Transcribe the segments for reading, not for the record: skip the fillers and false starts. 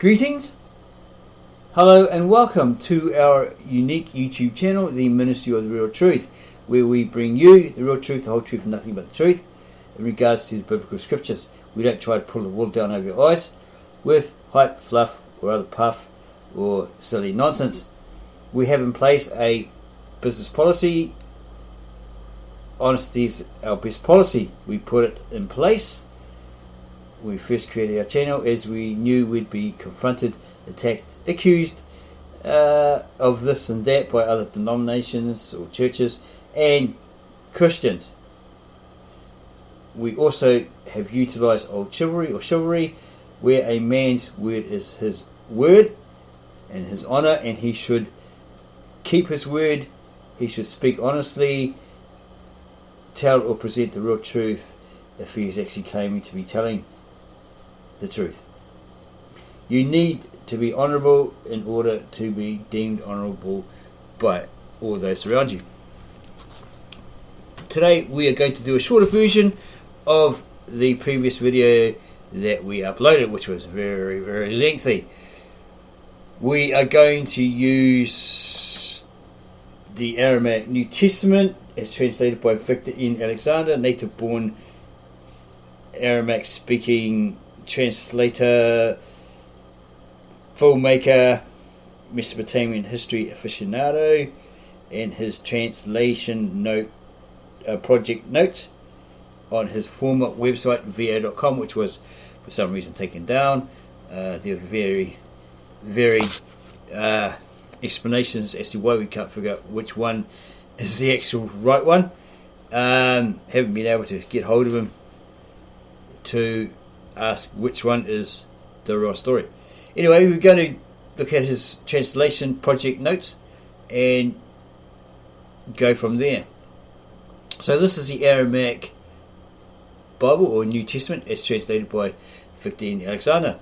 Greetings, hello and welcome to our unique YouTube channel, the Ministry of the Real Truth, where we bring you the real truth, the whole truth and nothing but the truth in regards to the biblical scriptures. We don't try to pull the wool down over your eyes with hype, fluff or other puff or silly nonsense. We have in place a business policy. Honesty is our best policy. We put it in place. We first created our channel as we knew we'd be confronted, attacked, accused of this and that by other denominations or churches and Christians. We also have utilised old chivalry, where a man's word is his word and his honour, and he should keep his word. He should speak honestly, tell or present the real truth if he is actually claiming to be telling the truth. You need to be honourable in order to be deemed honourable by all those around you. Today we are going to do a shorter version of the previous video that we uploaded, which was very, very lengthy. We are going to use the Aramaic New Testament as translated by Victor N. Alexander, native born Aramaic speaking translator, filmmaker, Mesopotamian History aficionado, and his translation project notes on his former website va.com, which was for some reason taken down. There were very explanations as to why we can't figure out which one is the actual right one. Haven't been able to get hold of him to ask which one is the real story. Anyway, we're going to look at his translation project notes and go from there. So this is the Aramaic Bible or New Testament as translated by Victor N. Alexander,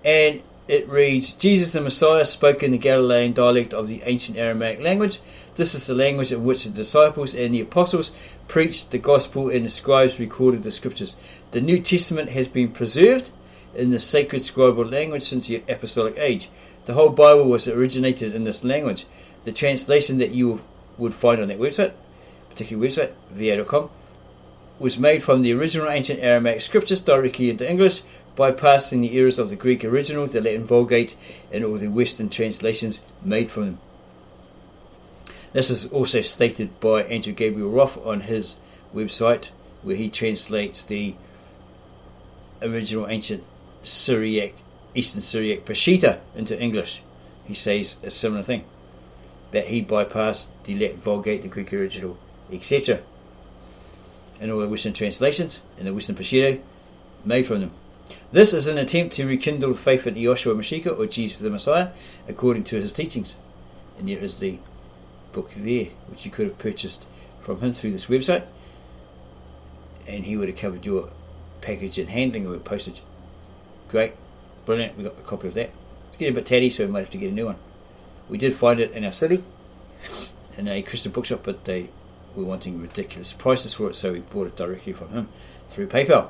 and it reads, Jesus the Messiah spoke in the Galilean dialect of the ancient Aramaic language. This is the language in which the disciples and the apostles preached the gospel and the scribes recorded the scriptures. The New Testament has been preserved in the sacred scribal language since the apostolic age. The whole Bible was originated in this language. The translation that you would find on that website, particular website, va.com, was made from the original ancient Aramaic scriptures directly into English, bypassing the errors of the Greek original, the Latin Vulgate, and all the Western translations made from them. This is also stated by Andrew Gabriel Roth on his website, where he translates the original ancient Syriac, Eastern Syriac Peshitta into English. He says a similar thing, that he bypassed the Latin Vulgate, the Greek original, etc., and all the Western translations and the Western Peshitta made from them. This is an attempt to rekindle faith in Yeshua Mashiach, or Jesus the Messiah, according to his teachings. And there is the book there, which you could have purchased from him through this website, and he would have covered your package and handling or postage. Great, brilliant, we got a copy of that. It's getting a bit tatty, so we might have to get a new one. We did find it in our city, in a Christian bookshop, but they were wanting ridiculous prices for it, so we bought it directly from him through PayPal.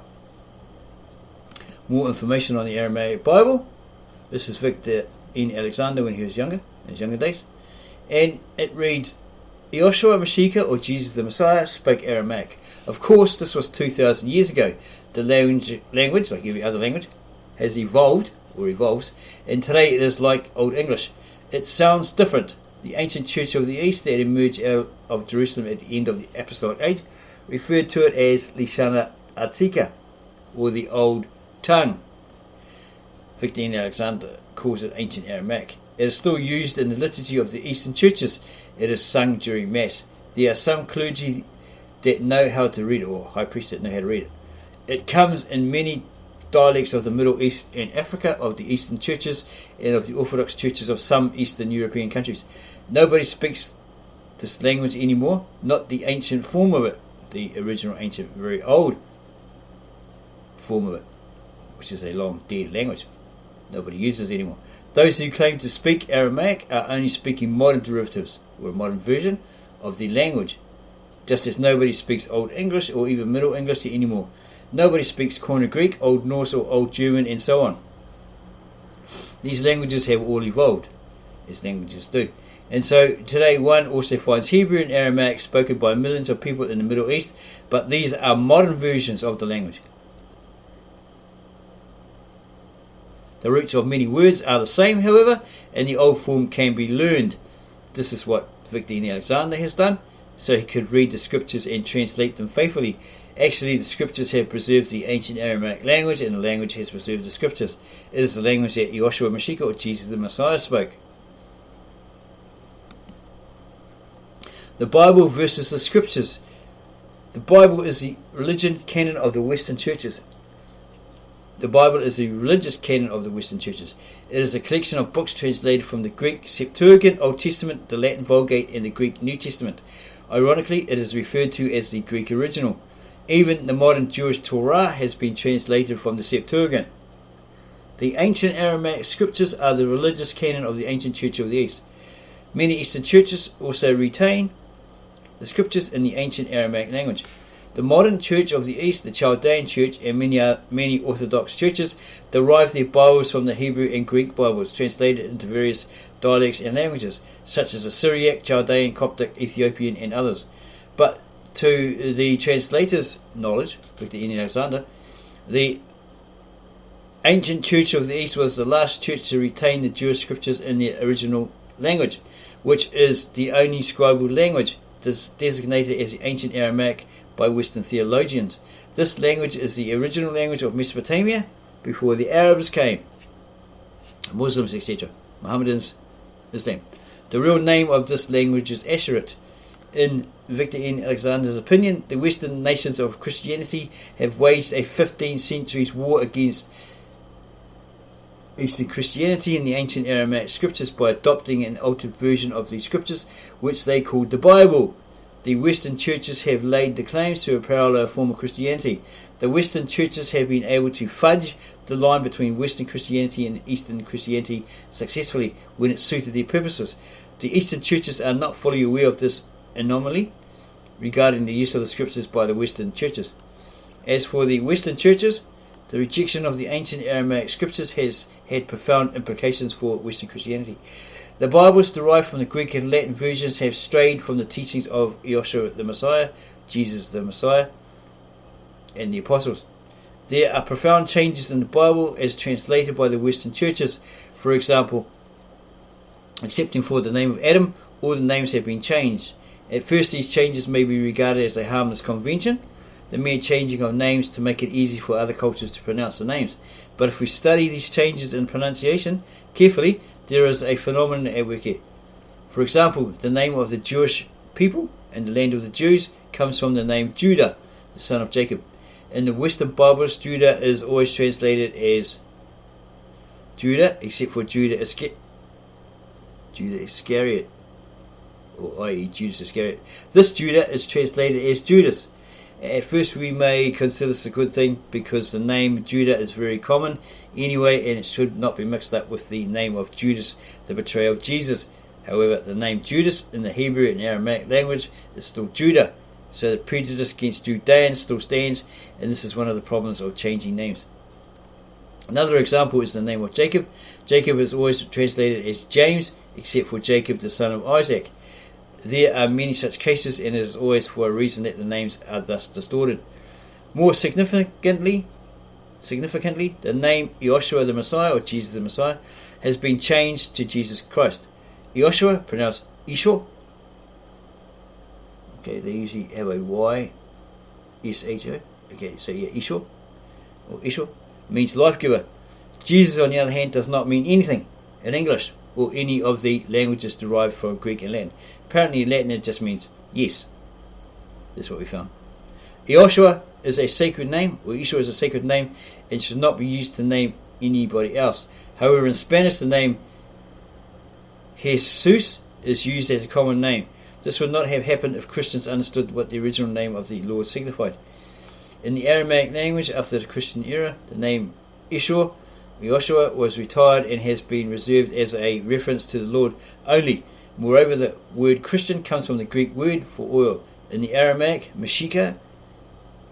More information on the Aramaic Bible. This is Victor N. Alexander when he was younger, in his younger days. And it reads, Yeshua Mashiach, or Jesus the Messiah, spoke Aramaic. Of course, this was 2,000 years ago. The language, like every other language, has evolved, or evolves, and today it is like Old English. It sounds different. The ancient Church of the East that emerged out of Jerusalem at the end of the Apostolic Age referred to it as Lishana Atika, or the Old Tongue. Victor N. Alexander calls it ancient Aramaic. It is still used in the liturgy of the Eastern churches. It is sung during Mass. There are some clergy that know how to read it, or high priests that know how to read it. It comes in many dialects of the Middle East and Africa, of the Eastern churches, and of the Orthodox churches of some Eastern European countries. Nobody speaks this language anymore, not the ancient form of it, the original ancient, very old form of it, which is a long dead language. Nobody uses it anymore. Those who claim to speak Aramaic are only speaking modern derivatives, or a modern version of the language, just as nobody speaks Old English or even Middle English anymore. Nobody speaks Koine Greek, Old Norse or Old German, and so on. These languages have all evolved, as languages do. And so today one also finds Hebrew and Aramaic spoken by millions of people in the Middle East, but these are modern versions of the language. The roots of many words are the same, however, and the old form can be learned. This is what Victor N. Alexander has done, so he could read the scriptures and translate them faithfully. Actually, the scriptures have preserved the ancient Aramaic language, and the language has preserved the scriptures. It is the language that Yeshua Mashiach, or Jesus the Messiah, spoke. The Bible versus the scriptures. The Bible is the religion canon of the Western churches. The Bible is the religious canon of the Western churches. It is a collection of books translated from the Greek Septuagint, Old Testament, the Latin Vulgate, and the Greek New Testament. Ironically, it is referred to as the Greek original. Even the modern Jewish Torah has been translated from the Septuagint. The ancient Aramaic scriptures are the religious canon of the ancient Church of the East. Many Eastern churches also retain the scriptures in the ancient Aramaic language. The modern Church of the East, the Chaldean Church, and many Orthodox churches derive their Bibles from the Hebrew and Greek Bibles, translated into various dialects and languages, such as the Syriac, Chaldean, Coptic, Ethiopian, and others. But to the translator's knowledge, Victor N. Alexander, the ancient Church of the East was the last church to retain the Jewish scriptures in their original language, which is the only scribal language designated as the ancient Aramaic by Western theologians. This language is the original language of Mesopotamia before the Arabs came, Muslims, etc., Mohammedans, Islam. The real name of this language is Asherit. In Victor N. Alexander's opinion, the Western nations of Christianity have waged a 15 centuries war against Eastern Christianity and the ancient Aramaic scriptures by adopting an altered version of these scriptures, which they called the Bible. The Western churches have laid the claims to a parallel form of Christianity. The Western churches have been able to fudge the line between Western Christianity and Eastern Christianity successfully when it suited their purposes. The Eastern churches are not fully aware of this anomaly regarding the use of the scriptures by the Western churches. As for the Western churches, the rejection of the ancient Aramaic scriptures has had profound implications for Western Christianity. The Bibles derived from the Greek and Latin versions have strayed from the teachings of Yeshua the Messiah, Jesus the Messiah, and the Apostles. There are profound changes in the Bible as translated by the Western churches. For example, excepting for the name of Adam, all the names have been changed. At first, these changes may be regarded as a harmless convention, the mere changing of names to make it easy for other cultures to pronounce the names. But if we study these changes in pronunciation carefully, there is a phenomenon at work here. For example, the name of the Jewish people and the land of the Jews comes from the name Judah, the son of Jacob. In the Western Bibles, Judah is always translated as Judah, except for Judah Iscariot, or i.e. Judas Iscariot. This Judah is translated as Judas. At first we may consider this a good thing because the name Judah is very common anyway, and it should not be mixed up with the name of Judas, the betrayer of Jesus. However, the name Judas in the Hebrew and Aramaic language is still Judah, so the prejudice against Judeans still stands, and this is one of the problems of changing names. Another example is the name of Jacob. Jacob is always translated as James, except for Jacob the son of Isaac. There are many such cases, and it is always for a reason that the names are thus distorted. More significantly, the name Yeshua the Messiah, or Jesus the Messiah, has been changed to Jesus Christ. Yeshua, pronounced Ishor. Okay, they usually have a Y, S-H-O. Okay, so yeah, Ishor, or Ishor, means life giver. Jesus, on the other hand, does not mean anything in English or any of the languages derived from Greek and Latin. Apparently in Latin it just means yes. That's what we found. Yeshua is a sacred name, or Yeshua is a sacred name, and should not be used to name anybody else. However, in Spanish the name Jesus is used as a common name. This would not have happened if Christians understood what the original name of the Lord signified. In the Aramaic language after the Christian era, the name Ishor, Yeshua, was retired and has been reserved as a reference to the Lord only. Moreover, the word Christian comes from the Greek word for oil. In the Aramaic, Mashiach,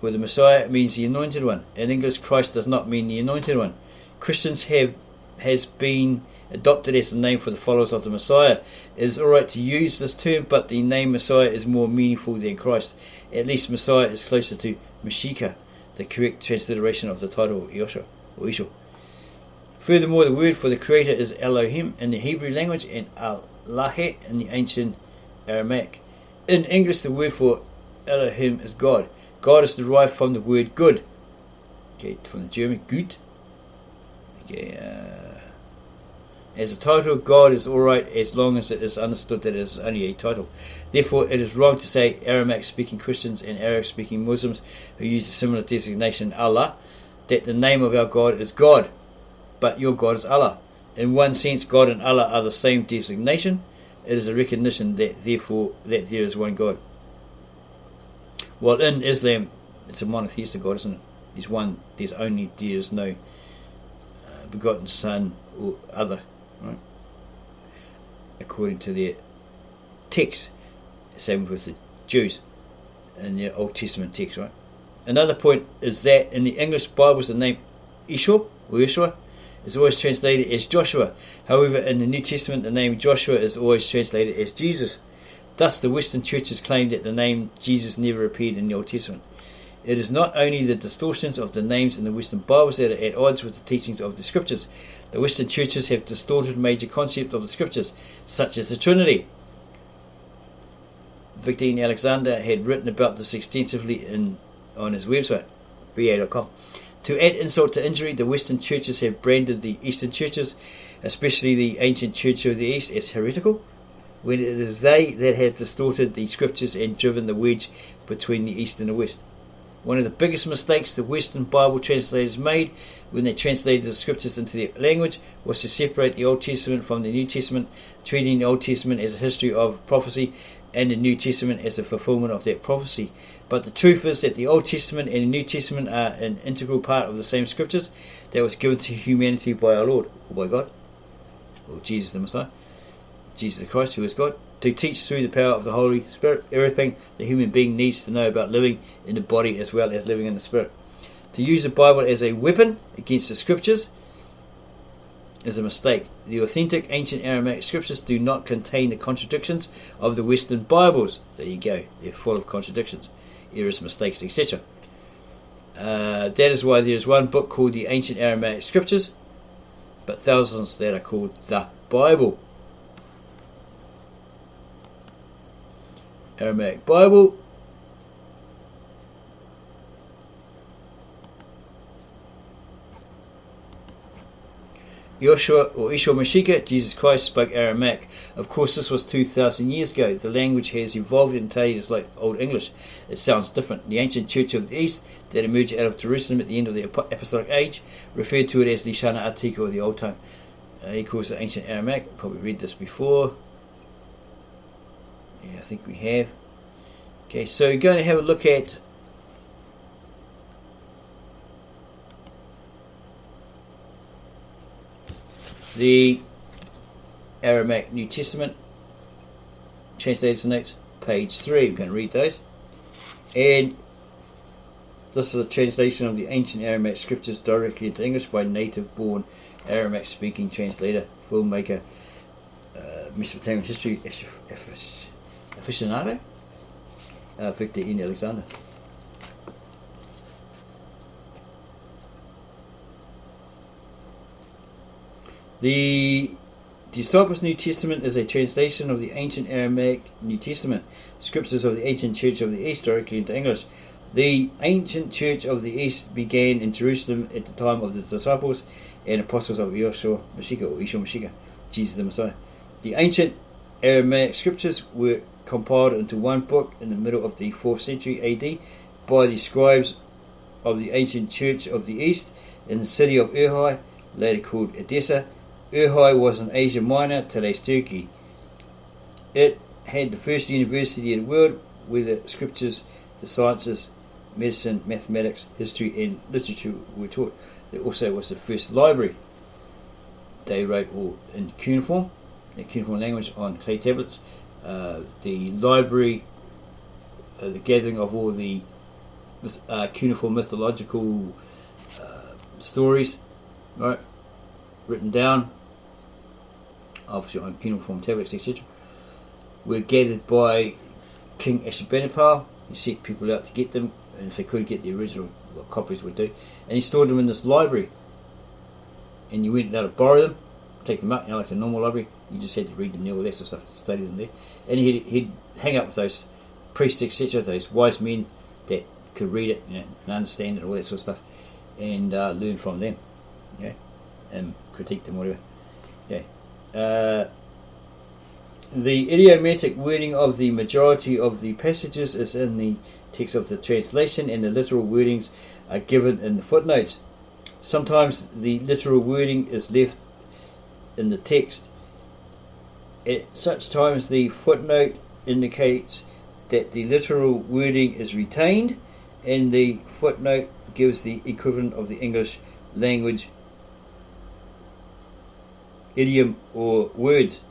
or the Messiah, means the anointed one. In English, Christ does not mean the anointed one. Christians have has been adopted as the name for the followers of the Messiah. It is alright to use this term, but the name Messiah is more meaningful than Christ. At least Messiah is closer to Mashiach, the correct transliteration of the title Yoshua or Ishua. Furthermore, the word for the creator is Elohim in the Hebrew language and Allah in the ancient Aramaic. In English, the word for Elohim is God. God is derived from the word good. Okay, from the German gut. Okay, as a title, God is alright as long as it is understood that it is only a title. Therefore, it is wrong to say Aramaic-speaking Christians and Arab-speaking Muslims who use a similar designation, Allah, that the name of our God is God, but your God is Allah. In one sense, God and Allah are the same designation. It is a recognition that therefore that there is one God. While in Islam, it's a monotheistic God, isn't it? There's one. There is no begotten Son or other, right? According to their text, same with the Jews in their Old Testament text, right? Another point is that in the English Bibles, the name Ishua or Yeshua is always translated as Joshua. However, in the New Testament, the name Joshua is always translated as Jesus. Thus, the Western churches claim that the name Jesus never appeared in the Old Testament. It is not only the distortions of the names in the Western Bibles that are at odds with the teachings of the Scriptures. The Western churches have distorted major concepts of the Scriptures, such as the Trinity. Victor Alexander had written about this extensively on his website, ba.com. To add insult to injury, the Western churches have branded the Eastern churches, especially the ancient Church of the East, as heretical, when it is they that have distorted the Scriptures and driven the wedge between the East and the West. One of the biggest mistakes the Western Bible translators made when they translated the Scriptures into their language was to separate the Old Testament from the New Testament, treating the Old Testament as a history of prophecy and the New Testament as a fulfillment of that prophecy. But the truth is that the Old Testament and the New Testament are an integral part of the same Scriptures that was given to humanity by our Lord, or by God, or Jesus the Messiah, Jesus the Christ, who is God, to teach through the power of the Holy Spirit everything the human being needs to know about living in the body as well as living in the Spirit. To use the Bible as a weapon against the Scriptures is a mistake. The authentic ancient Aramaic Scriptures do not contain the contradictions of the Western Bibles. There you go. They're full of contradictions, errors, mistakes, etc. That is why there is one book called the Ancient Aramaic Scriptures, but thousands that are called the Bible. Aramaic Bible. Yoshua or Ishua Mashiach, Jesus Christ, spoke Aramaic. Of course, this was 2,000 years ago. The language has evolved and today is like Old English. It sounds different. The ancient Church of the East that emerged out of Jerusalem at the end of the Apostolic Age referred to it as Lishana Atika, or the Old Tongue. He calls it ancient Aramaic. Probably read this before. Yeah, I think we have. Okay, so we're going to have a look at the Aramaic New Testament, translated notes, page 3. We're going to read those. And this is a translation of the ancient Aramaic scriptures directly into English by native-born Aramaic-speaking translator, filmmaker, Mesopotamia History aficionado, Victor Alexander. The Disciples' New Testament is a translation of the ancient Aramaic New Testament, scriptures of the ancient Church of the East directly into English. The ancient Church of the East began in Jerusalem at the time of the disciples and apostles of Yeshua Mashiach, or Yeshua Mashiach, Jesus the Messiah. The ancient Aramaic scriptures were compiled into one book in the middle of the 4th century AD by the scribes of the ancient Church of the East in the city of Urhai, later called Edessa. Urhai was in Asia Minor, today's Turkey. It had the first university in the world where the scriptures, the sciences, medicine, mathematics, history and literature were taught. There also was the first library. They wrote all in cuneiform, the cuneiform language, on clay tablets. The library, the gathering of all the cuneiform mythological stories, right? written down, obviously on cuneiform tablets, etc., were gathered by King Ashurbanipal. He sent people out to get them, and if they could get the original copies, would do. And he stored them in this library. And you went out to borrow them, take them up, like a normal library. You just had to read them there, all that sort of stuff, study them there. And he'd hang out with those priests, etc., those wise men that could read it, and understand it, all that sort of stuff, and learn from them, and critique them, whatever. The idiomatic wording of the majority of the passages is in the text of the translation, and the literal wordings are given in the footnotes. Sometimes the literal wording is left in the text. At such times the footnote indicates that the literal wording is retained, and the footnote gives the equivalent of the English language idiom or words.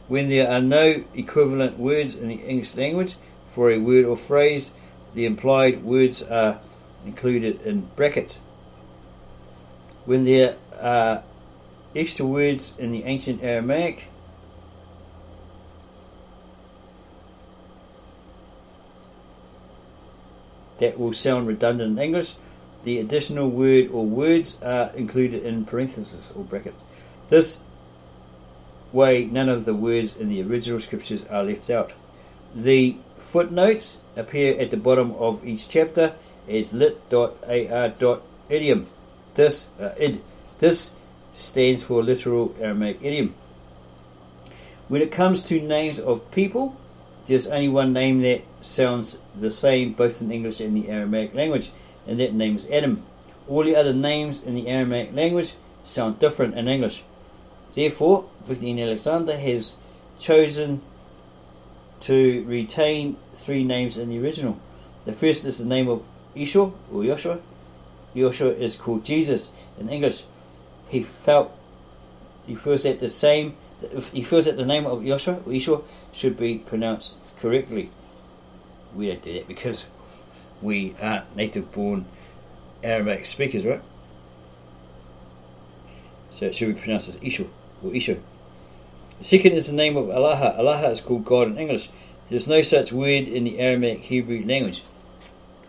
When there are no equivalent words in the English language for a word or phrase, the implied words are included in brackets. When there are extra words in the ancient Aramaic, that will sound redundant in English, the additional word or words are included in parentheses or brackets. This way, none of the words in the original scriptures are left out. The footnotes appear at the bottom of each chapter as lit.ar.idiom. This stands for literal Aramaic idiom. When it comes to names of people, there's only one name that sounds the same both in English and the Aramaic language, and that name is Adam. All the other names in the Aramaic language sound different in English. Therefore, Victor Alexander has chosen to retain three names in the original. The first is the name of Yeshua or Joshua. Joshua is called Jesus in English. He feels that the name of Joshua or Yeshua should be pronounced correctly. We don't do that because we aren't native-born Aramaic speakers, right? So it should be pronounced as Yeshua or Ishu. The second is the name of Allah. Allah is called God in English. There is no such word in the Aramaic Hebrew language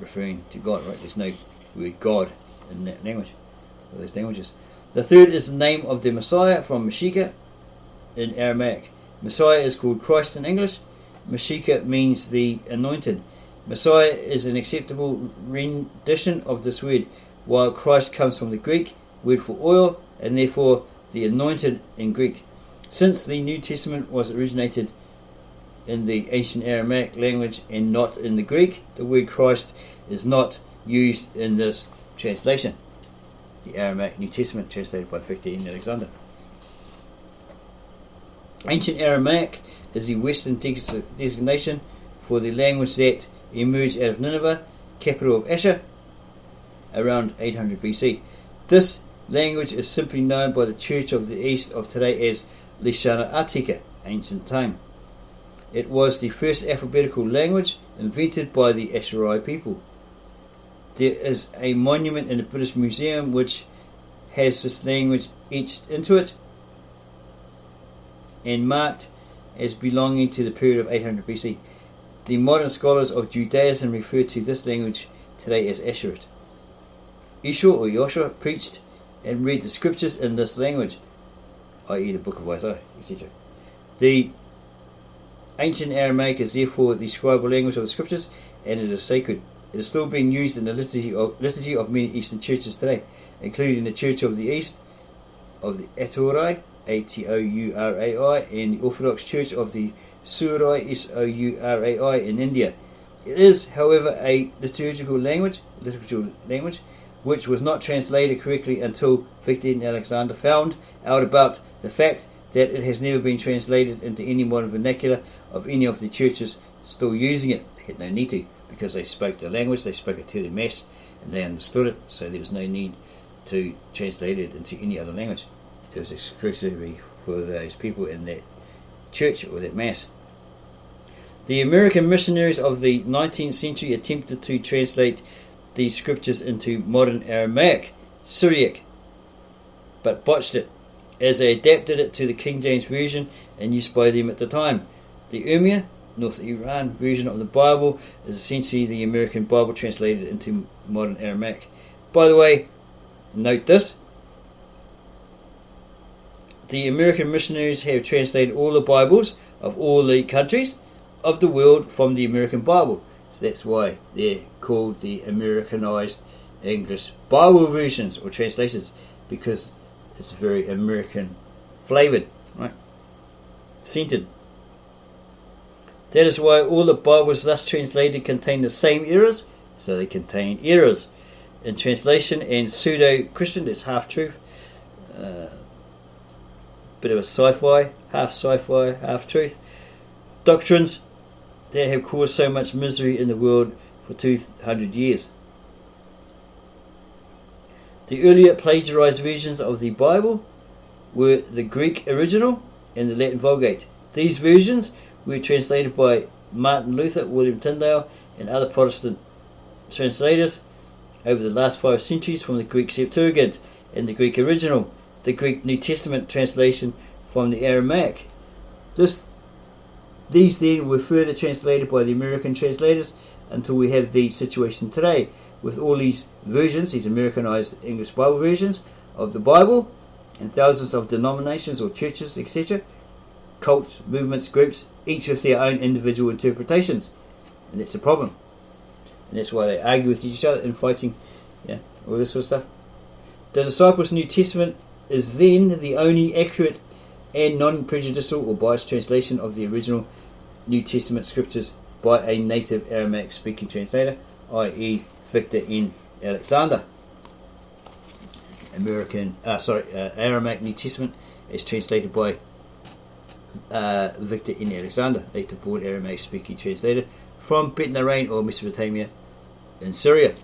referring to God, right? There's no word God in that language, or those languages. The third is the name of the Messiah from Mashiach in Aramaic. Messiah is called Christ in English. Mashiach means the anointed. Messiah is an acceptable rendition of this word, while Christ comes from the Greek word for oil, and therefore the anointed in Greek. Since the New Testament was originated in the ancient Aramaic language and not in the Greek, the word Christ is not used in this translation. The Aramaic New Testament translated by Victor Alexander. Ancient Aramaic is the Western designation for the language that emerged out of Nineveh, capital of Ashur, around 800 BC. This language is simply known by the Church of the East of today as Lishana Atika, ancient time. It was the first alphabetical language invented by the Ashurai people. There is a monument in the British Museum which has this language etched into it and marked as belonging to the period of 800 BC. The modern scholars of Judaism refer to this language today as Ashurit. Yeshua or Joshua preached and read the scriptures in this language, i.e. the book of Isaiah, etc. The ancient Aramaic is therefore the scribal language of the scriptures, and it is sacred. It is still being used in the liturgy of many Eastern churches today, including the Church of the East of the Atourai, Atourai, and the Orthodox Church of the Sourai, Sourai in India. It is, however, a liturgical language, which was not translated correctly until Victor Alexander found out about the fact that it has never been translated into any modern vernacular of any of the churches still using it. They had no need to, because they spoke the language, they spoke it to the mass, and they understood it, so there was no need to translate it into any other language. It was exclusively for those people in that church or that mass. The American missionaries of the 19th century attempted to translate these scriptures into modern Aramaic, Syriac, but botched it. as they adapted it to the King James Version and used by them at the time. The Urmia, North Iran version of the Bible, is essentially the American Bible translated into modern Aramaic. By the way, note this: the American missionaries have translated all the Bibles of all the countries of the world from the American Bible. So that's why they're called the Americanized English Bible versions or translations, because it's very American flavored, right? Scented. That is why all the Bibles thus translated contain the same errors, so they contain errors in translation and pseudo-Christian, that's half-truth, bit of a sci-fi, half-truth, doctrines that have caused so much misery in the world for 200 years. The earlier plagiarized versions of the Bible were the Greek original and the Latin Vulgate. These versions were translated by Martin Luther, William Tyndale, and other Protestant translators over the last 5 centuries from the Greek Septuagint and the Greek original, the Greek New Testament translation from the Aramaic. These then were further translated by the American translators until we have the situation today with all these versions, these Americanized English Bible versions of the Bible, and thousands of denominations or churches, etc., cults, movements, groups, each with their own individual interpretations. And that's the problem. And that's why they argue with each other and fighting, all this sort of stuff. The Disciples' New Testament is then the only accurate and non-prejudicial or biased translation of the original New Testament scriptures by a native Aramaic speaking translator, i.e. Victor N. Alexander. Aramaic New Testament is translated by Victor N. Alexander, later born Aramaic speaking translator from Betnarain or Mesopotamia in Syria.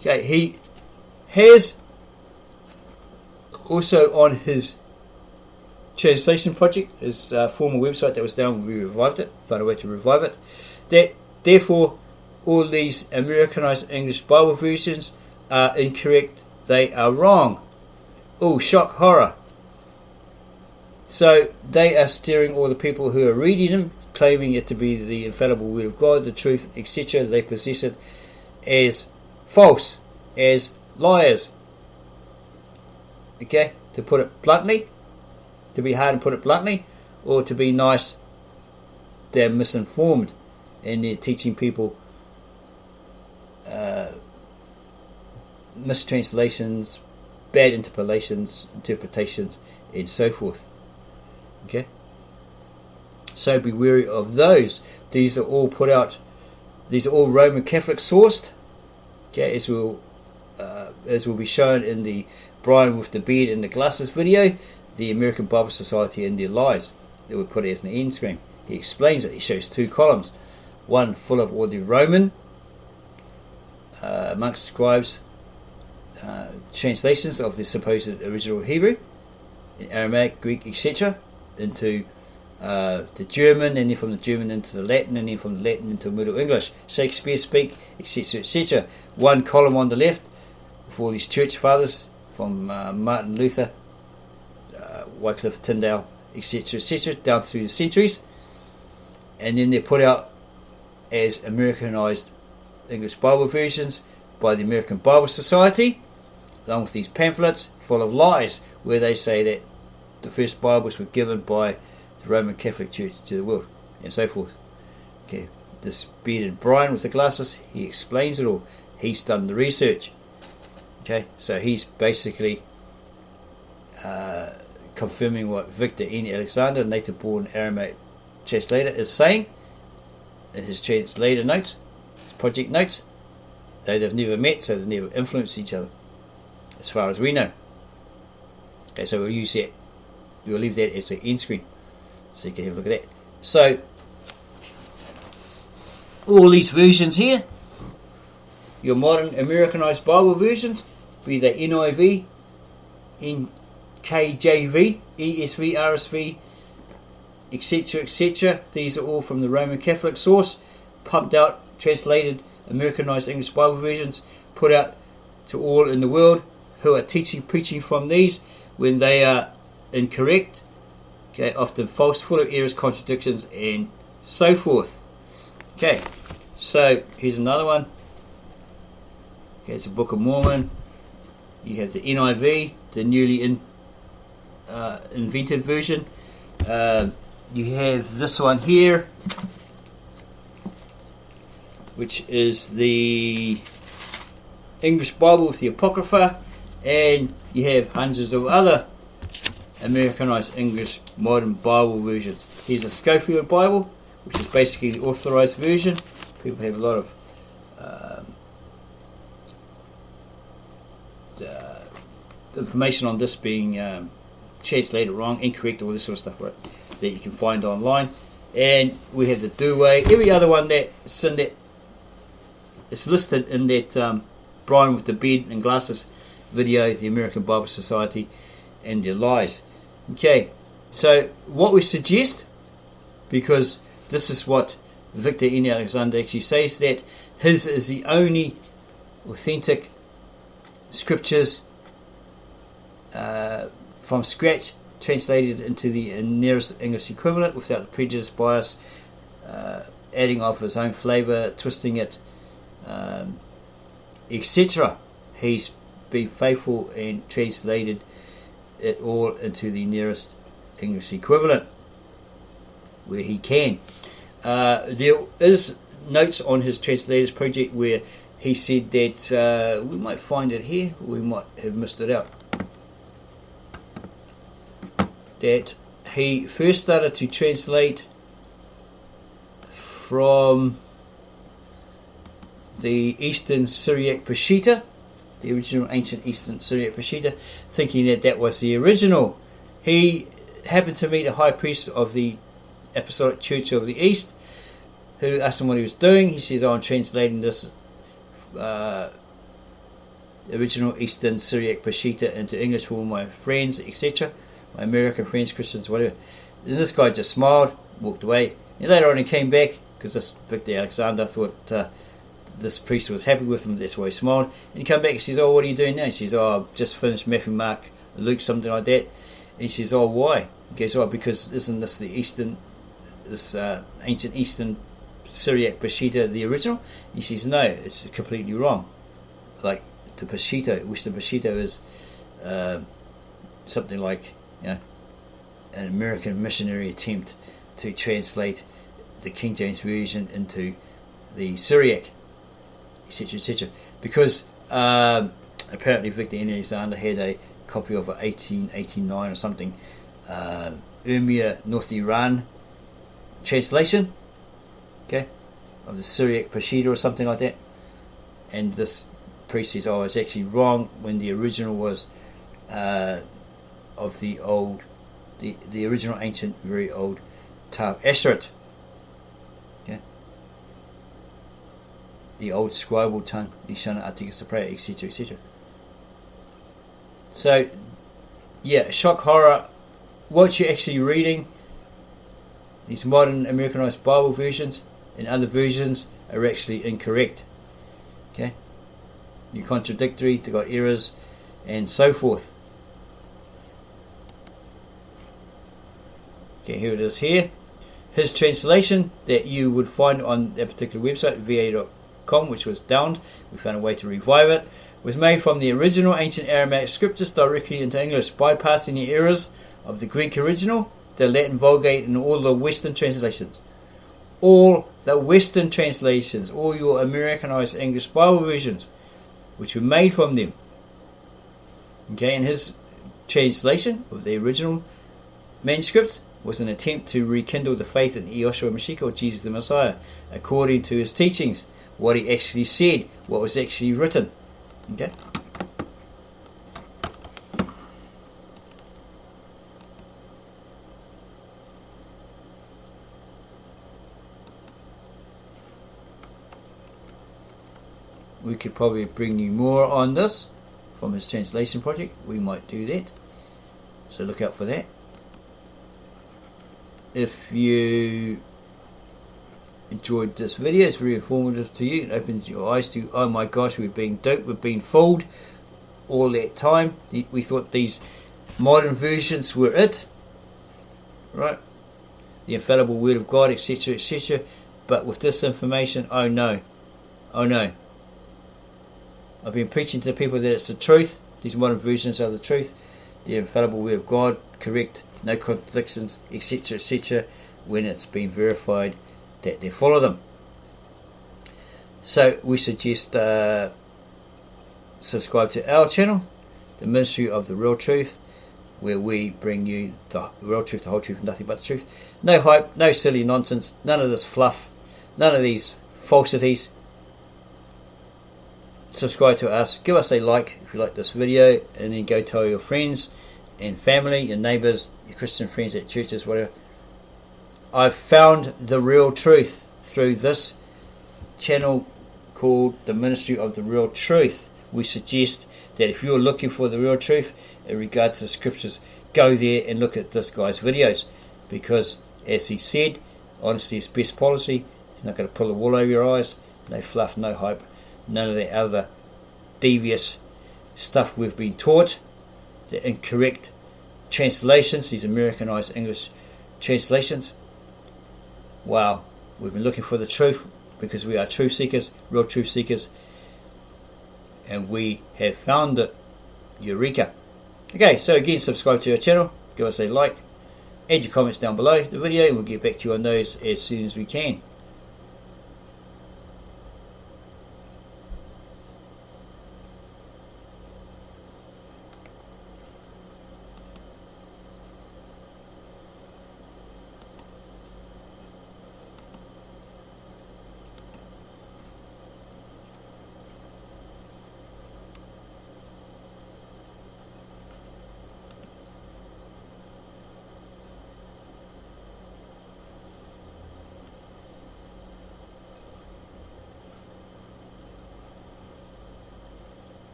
Okay, he has also on his translation project, his former website that was down when we revived it, found a way to revive it, that therefore all these Americanized English Bible versions are incorrect, they are wrong. Oh, shock, horror. So they are steering all the people who are reading them, claiming it to be the infallible word of God, the truth, etc. They possess it as false, as liars. Okay, to put it bluntly, to be hard and put it bluntly, or to be nice, they're misinformed and they're teaching people mistranslations, bad interpretations, and so forth. Okay, so be wary of those. These are all put out. These are all Roman Catholic sourced. Okay, as will be shown in the Brian with the beard and the glasses video, the American Bible Society and their lies that we put as an end screen. He explains it. He shows 2 columns, one full of all the Roman monks, scribes, translations of the supposed original Hebrew, Aramaic, Greek, etc., into the German, and then from the German into the Latin, and then from the Latin into Middle English, Shakespeare speak, etc., etc. One column on the left for all these church fathers from Martin Luther, Wycliffe, Tyndale, etc., etc., down through the centuries, and then they're put out as Americanized English Bible versions by the American Bible Society, along with these pamphlets full of lies where they say that the first Bibles were given by the Roman Catholic Church to the world, and so forth. Okay, this bearded Brian with the glasses, he explains it all. He's done the research. Okay, so he's basically confirming what Victor N. Alexander, native born Aramaic translator, is saying in his translator notes, his project notes. Though they've never met, so they've never influenced each other, as far as we know. Okay, so we'll use that. We'll leave that as the end screen, so you can have a look at that. So, all these versions here, your modern Americanized Bible versions, be they NIV, NKJV, ESV, RSV, etc., etc. These are all from the Roman Catholic source, pumped out, translated Americanized English Bible versions, put out to all in the world who are teaching, preaching from these, when they are incorrect, okay, often false, full of errors, contradictions, and so forth. Okay, so here's another one. Okay, it's a Book of Mormon. You have the NIV, the newly invented version. You have this one here, which is the English Bible with the Apocrypha, and you have hundreds of other Americanized English modern Bible versions. Here's a Schofield Bible, which is basically the authorized version. People have a lot of information on this being translated wrong, incorrect, all this sort of stuff, right, that you can find online. And we have the Dewey, every other one that's in that is listed in that Brian with the Beard and Glasses video, the American Bible Society and their lies. Okay, so what we suggest, because this is what Victor N. Alexander actually says, that his is the only authentic scriptures from scratch, translated into the nearest English equivalent without the prejudice, bias, adding of his own flavour, twisting it, etc. He's been faithful and translated it all into the nearest English equivalent where he can. There is notes on his translators project where he said that we might find it here, we might have missed it out, that he first started to translate from the Eastern Syriac Peshitta, the original ancient Eastern Syriac Peshitta, thinking that that was the original. He happened to meet a high priest of the Apostolic Church of the East, who asked him what he was doing. He says, I'm translating this original Eastern Syriac Peshitta into English for all my friends, etc., my American friends, Christians, whatever. And this guy just smiled, walked away. And later on he came back, because this Victor Alexander thought this priest was happy with him, that's why he smiled. And he came back and says, oh, what are you doing now? He says, oh, I've just finished Matthew, Mark, Luke, something like that. And he says, oh, why? He goes, oh, because isn't this the ancient Eastern Syriac Peshitta, the original? He says, no, it's completely wrong. Like the Peshitta, which the Peshitta is something like, you know, an American missionary attempt to translate the King James Version into the Syriac, etc., etc. Because apparently Victor N. Alexander had a copy of a 1889 or something Urmia North Iran translation, okay, of the Syriac Peshitta or something like that. And this priest says, oh, it's actually wrong, when the original was of the old, the original ancient, very old Tav Asheret, okay, the old scribal tongue, Lishana Atticus Prayer, etc., etc. So, yeah, shock horror. What you're actually reading, these modern Americanized Bible versions and other versions, are actually incorrect. Okay, you're contradictory, they've got errors, and so forth. Okay, here it is here. His translation that you would find on that particular website, va.com, which was downed, we found a way to revive it, was made from the original ancient Aramaic scriptures directly into English, bypassing the errors of the Greek original, the Latin Vulgate, and all the Western translations. All the Western translations, all your Americanized English Bible versions, which were made from them. Okay, and his translation of the original manuscripts was an attempt to rekindle the faith in Yeshua Mashiach, or Jesus the Messiah, according to his teachings, what he actually said, what was actually written. Okay. We could probably bring you more on this from his translation project. We might do that, so look out for that. If you enjoyed this video, it's very informative to you, it opens your eyes to, oh my gosh, we're being duped, we're being fooled all that time. We thought these Modern versions were it, right? The infallible word of God, etc., etc. But with this information, oh no. I've been preaching to the people that it's the truth. These modern versions are the truth. The infallible word of God, correct, no contradictions, etc., etc., when it's been verified that they follow them. So we suggest subscribe to our channel, the Ministry of the Real Truth, where we bring you the real truth, the whole truth, nothing but the truth. No hype, no silly nonsense, none of this fluff, none of these falsities. Subscribe to us, give us a like if you like this video, and then go tell your friends and family, your neighbours, your Christian friends at churches, whatever. I've found the real truth through this channel called the Ministry of the Real Truth. We suggest that if you're looking for the real truth in regard to the scriptures, go there and look at this guy's videos, because as he said, honesty is best policy. He's not going to pull the wool over your eyes. No fluff, no hype, none of that other devious stuff we've been taught, the incorrect translations, these Americanized English translations. Wow, we've been looking for the truth because we are truth seekers, real truth seekers, and we have found it. Eureka. Okay, so again, subscribe to our channel, give us a like, add your comments down below the video, and we'll get back to you on those as soon as we can.